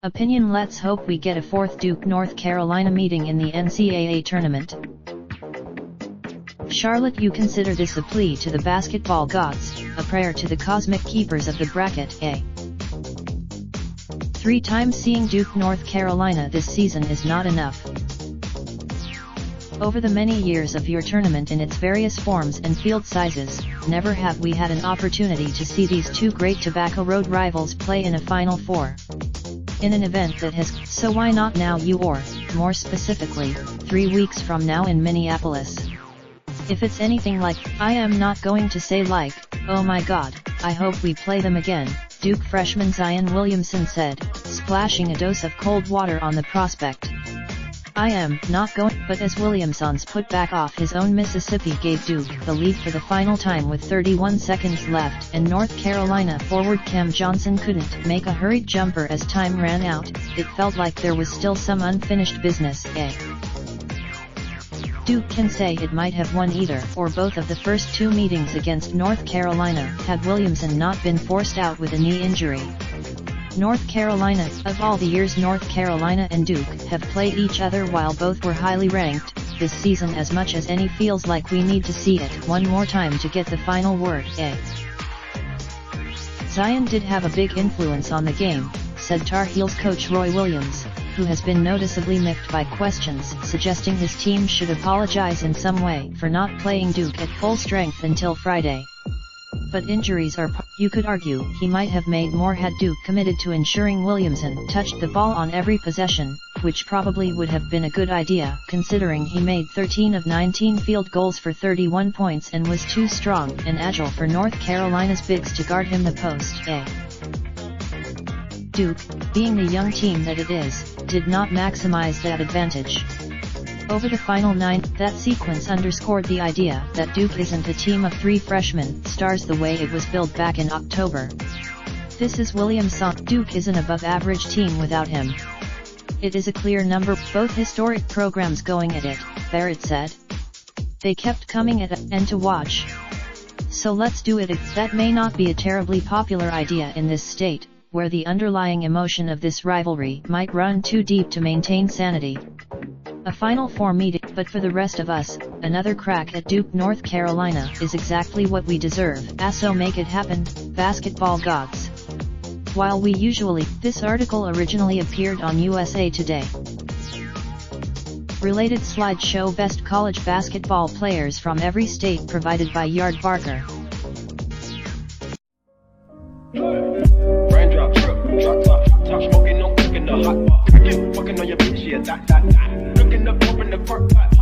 Opinion: let's hope we get a fourth Duke-North Carolina meeting in the NCAA tournament. Charlotte: you consider this a plea to the basketball gods, a prayer to the cosmic keepers of the bracket, eh? 3 times seeing Duke-North Carolina this season is not enough. Over the many years of your tournament in its various forms and field sizes, never have we had an opportunity to see these two great Tobacco Road rivals play in a Final Four. In an event that has, so why not now, or, more specifically, 3 weeks from now in Minneapolis? If it's anything like, I am not going to say like, oh my god, I hope we play them again, Duke freshman Zion Williamson said, splashing a dose of cold water on the prospect. I am not going, but as Williamson's put back off his own Mississippi gave Duke the lead for the final time with 31 seconds left, and North Carolina forward Cam Johnson couldn't make a hurried jumper as time ran out, it felt like there was still some unfinished business, eh? Duke can say it might have won either or both of the first 2 meetings against North Carolina had Williamson not been forced out with a knee injury. North Carolina: of all the years North Carolina and Duke have played each other while both were highly ranked, this season as much as any feels like we need to see it one more time to get the final word, eh? Zion did have a big influence on the game, said Tar Heels coach Roy Williams, who has been noticeably miffed by questions suggesting his team should apologize in some way for not playing Duke at full strength until Friday. But injuries are, you could argue, he might have made more had Duke committed to ensuring Williamson touched the ball on every possession, which probably would have been a good idea considering he made 13 of 19 field goals for 31 points and was too strong and agile for North Carolina's bigs to guard him the post, eh? Duke, being the young team that it is, did not maximize that advantage. Over the final 9, that sequence underscored the idea that Duke isn't a team of 3 freshman stars the way it was built back in October. This is Williamson. Duke is an above-average team without him. It is a clear number, both historic programs going at it, Barrett said. They kept coming at it, and to watch. So let's do it. That may not be a terribly popular idea in this state, where the underlying emotion of this rivalry might run too deep to maintain sanity. A Final Four meeting, but for the rest of us, another crack at Duke North Carolina is exactly what we deserve. So make it happen, basketball gods. While we usually, this article originally appeared on USA Today. Related slideshow: best college basketball players from every state provided by Yard Barker. Raindrop, drop top smoking, no cooking the hot pot. Fucking on your bitch, yeah, that. Looking up, open the park pot.